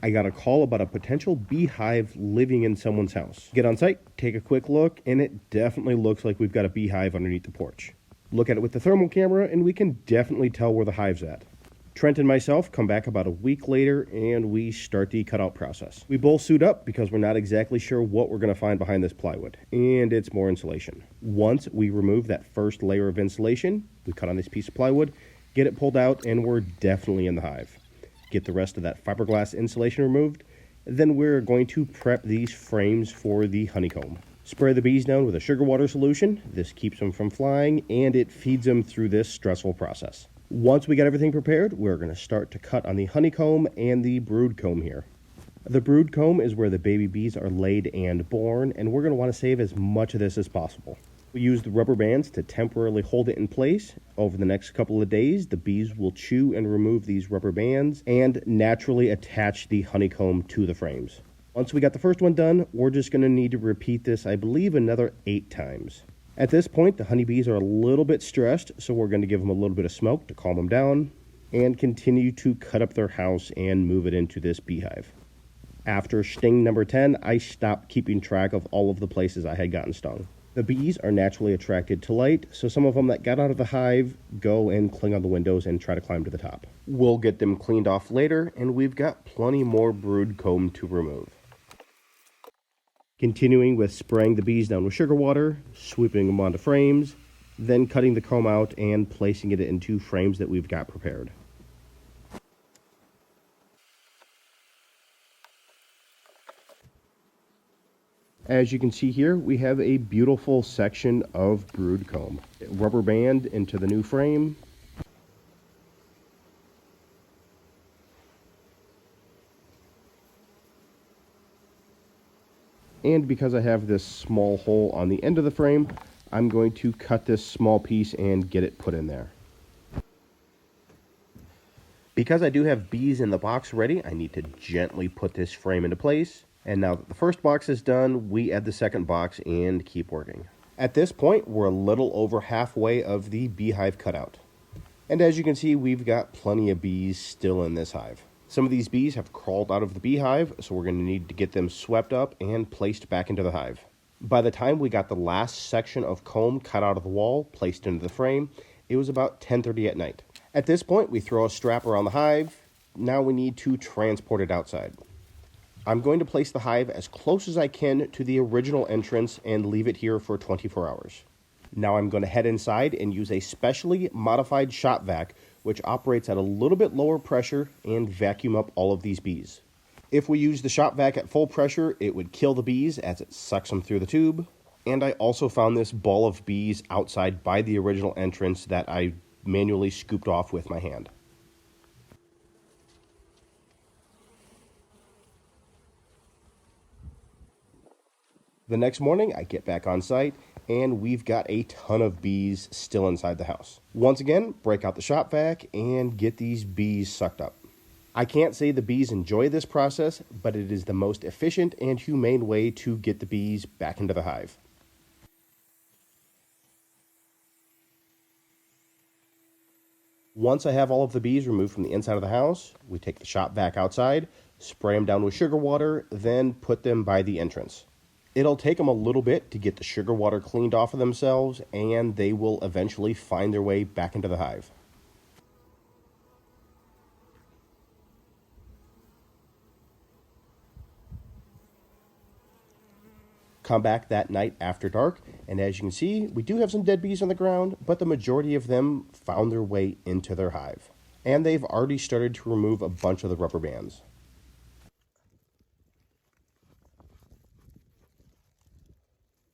I got a call about a potential beehive living in someone's house. Get on site, take a quick look, and it definitely looks like we've got a beehive underneath the porch. Look at it with the thermal camera, and we can definitely tell where the hive's at. Trent and myself come back about a week later, and we start the cutout process. We both suit up because we're not exactly sure what we're going to find behind this plywood, and it's more insulation. Once we remove that first layer of insulation, we cut on this piece of plywood, get it pulled out, and we're definitely in the hive. Get the rest of that fiberglass insulation removed, then we're going to prep these frames for the honeycomb. Spray the bees down with a sugar water solution. This keeps them from flying, and it feeds them through this stressful process. Once we get everything prepared, we're going to start to cut on the honeycomb and the brood comb here. The brood comb is where the baby bees are laid and born, and we're going to want to save as much of this as possible. We use the rubber bands to temporarily hold it in place. Over the next couple of days, the bees will chew and remove these rubber bands and naturally attach the honeycomb to the frames. Once we got the first one done, we're just going to need to repeat this, I believe, another 8 times. At this point, the honeybees are a little bit stressed, so we're going to give them a little bit of smoke to calm them down and continue to cut up their house and move it into this beehive. After sting number 10, I stopped keeping track of all of the places I had gotten stung. The bees are naturally attracted to light, so some of them that got out of the hive go and cling on the windows and try to climb to the top. We'll get them cleaned off later, and we've got plenty more brood comb to remove. Continuing with spraying the bees down with sugar water, sweeping them onto frames, then cutting the comb out and placing it into frames that we've got prepared. As you can see here, we have a beautiful section of brood comb. Rubber band into the new frame. And because I have this small hole on the end of the frame, I'm going to cut this small piece and get it put in there. Because I do have bees in the box ready, I need to gently put this frame into place. And now that the first box is done, we add the second box and keep working. At this point, we're a little over halfway of the beehive cutout. And as you can see, we've got plenty of bees still in this hive. Some of these bees have crawled out of the beehive, so we're going to need to get them swept up and placed back into the hive. By the time we got the last section of comb cut out of the wall, placed into the frame, it was about 10:30 at night. At this point, we throw a strap around the hive. Now we need to transport it outside. I'm going to place the hive as close as I can to the original entrance and leave it here for 24 hours. Now I'm going to head inside and use a specially modified shop vac which operates at a little bit lower pressure and vacuum up all of these bees. If we use the shop vac at full pressure, it would kill the bees as it sucks them through the tube. And I also found this ball of bees outside by the original entrance that I manually scooped off with my hand. The next morning, I get back on site, and we've got a ton of bees still inside the house. Once again, break out the shop vac and get these bees sucked up. I can't say the bees enjoy this process, but it is the most efficient and humane way to get the bees back into the hive. Once I have all of the bees removed from the inside of the house, we take the shop vac outside, spray them down with sugar water, then put them by the entrance. It'll take them a little bit to get the sugar water cleaned off of themselves, and they will eventually find their way back into the hive. Come back that night after dark, and as you can see, we do have some dead bees on the ground, but the majority of them found their way into their hive. And they've already started to remove a bunch of the rubber bands.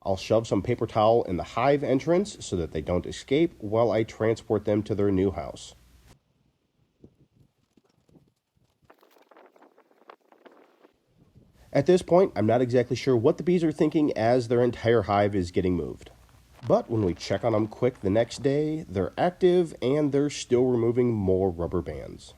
I'll shove some paper towel in the hive entrance so that they don't escape while I transport them to their new house. At this point, I'm not exactly sure what the bees are thinking as their entire hive is getting moved. But when we check on them quick the next day, they're active and they're still removing more rubber bands.